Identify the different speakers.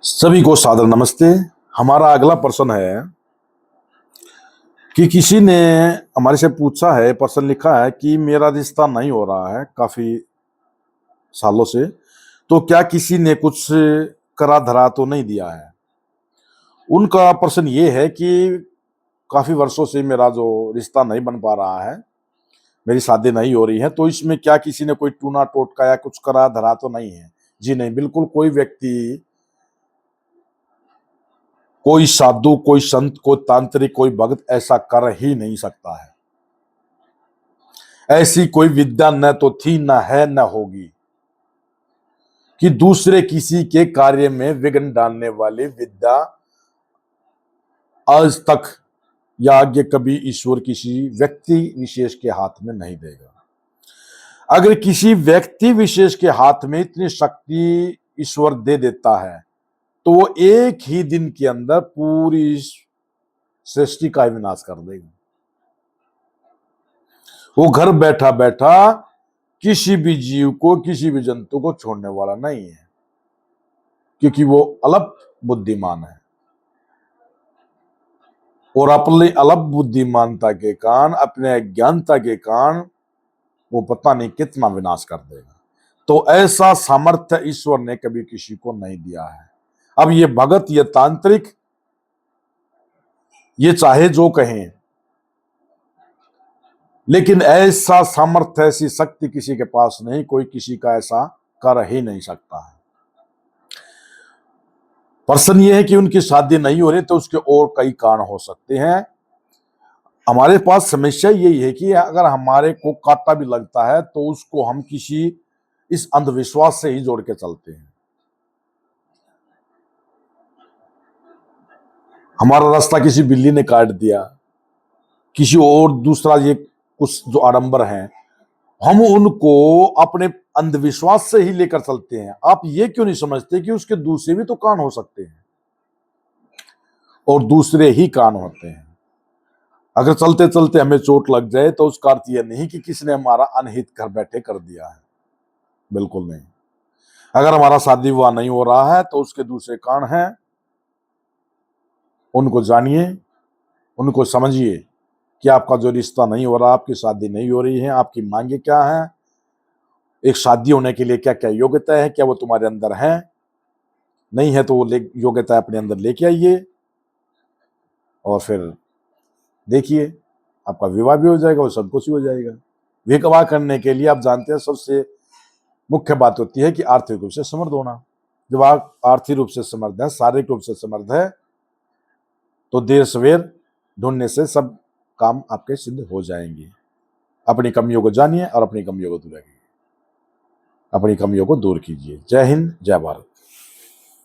Speaker 1: सभी को सादर नमस्ते। हमारा अगला प्रश्न है कि किसी ने हमारे से पूछा है, प्रश्न लिखा है कि मेरा रिश्ता नहीं हो रहा है काफी सालों से, तो क्या किसी ने कुछ करा धरा तो नहीं दिया है। उनका प्रश्न ये है कि काफी वर्षों से मेरा जो रिश्ता नहीं बन पा रहा है, मेरी शादी नहीं हो रही है, तो इसमें क्या किसी ने कोई टूना टोटका या कुछ करा धरा तो नहीं है। जी नहीं, बिल्कुल कोई व्यक्ति, कोई साधु, कोई संत, कोई तांत्रिक, कोई भक्त ऐसा कर ही नहीं सकता है। ऐसी कोई विद्या न तो थी, न है, न होगी कि दूसरे किसी के कार्य में विघ्न डालने वाली विद्या आज तक या आगे कभी ईश्वर किसी व्यक्ति विशेष के हाथ में नहीं देगा। अगर किसी व्यक्ति विशेष के हाथ में इतनी शक्ति ईश्वर दे देता है तो वो एक ही दिन के अंदर पूरी सृष्टि का विनाश कर देगा। वो घर बैठा बैठा किसी भी जीव को, किसी भी जंतु को छोड़ने वाला नहीं है, क्योंकि वो अलग बुद्धिमान है और अपनी अलग बुद्धिमानता के कारण, अपने अज्ञानता के कारण वो पता नहीं कितना विनाश कर देगा। तो ऐसा सामर्थ्य ईश्वर ने कभी किसी को नहीं दिया है। अब ये भगत, ये तांत्रिक, ये चाहे जो कहें, लेकिन ऐसा सामर्थ्य, ऐसी शक्ति किसी के पास नहीं, कोई किसी का ऐसा कर ही नहीं सकता है। प्रश्न ये है कि उनकी शादी नहीं हो रही, तो उसके और कई कारण हो सकते हैं। हमारे पास समस्या यही है कि अगर हमारे को कांटा भी लगता है तो उसको हम किसी इस अंधविश्वास से ही जोड़ के चलते हैं। हमारा रास्ता किसी बिल्ली ने काट दिया, किसी और दूसरा, ये कुछ जो आडंबर हैं, हम उनको अपने अंधविश्वास से ही लेकर चलते हैं। आप ये क्यों नहीं समझते कि उसके दूसरे भी तो कान हो सकते हैं और दूसरे ही कान होते हैं। अगर चलते चलते हमें चोट लग जाए तो उसका अर्थ यह नहीं कि किसी ने हमारा अनहित घर बैठे कर दिया है, बिल्कुल नहीं। अगर हमारा शादी विवाह नहीं हो रहा है तो उसके दूसरे कारण हैं, उनको जानिए, उनको समझिए कि आपका जो रिश्ता नहीं हो रहा, आपकी शादी नहीं हो रही है, आपकी मांगे क्या है, एक शादी होने के लिए क्या क्या योग्यता है, क्या वो तुम्हारे अंदर है, नहीं है तो वो योग्यता अपने अंदर लेके आइए और फिर देखिए आपका विवाह भी हो जाएगा और सब कुछ ही हो जाएगा। विवाह करने के लिए आप जानते हैं सबसे मुख्य बात होती है कि आर्थिक रूप से समर्थ होना। जब आप आर्थिक रूप से समर्थ है, शारीरिक रूप से समर्थ है, तो देर सवेर ढूंढने से सब काम आपके सिद्ध हो जाएंगे। अपनी कमियों को जानिए और अपनी कमियों को दूर कीजिए। जय हिंद, जय भारत।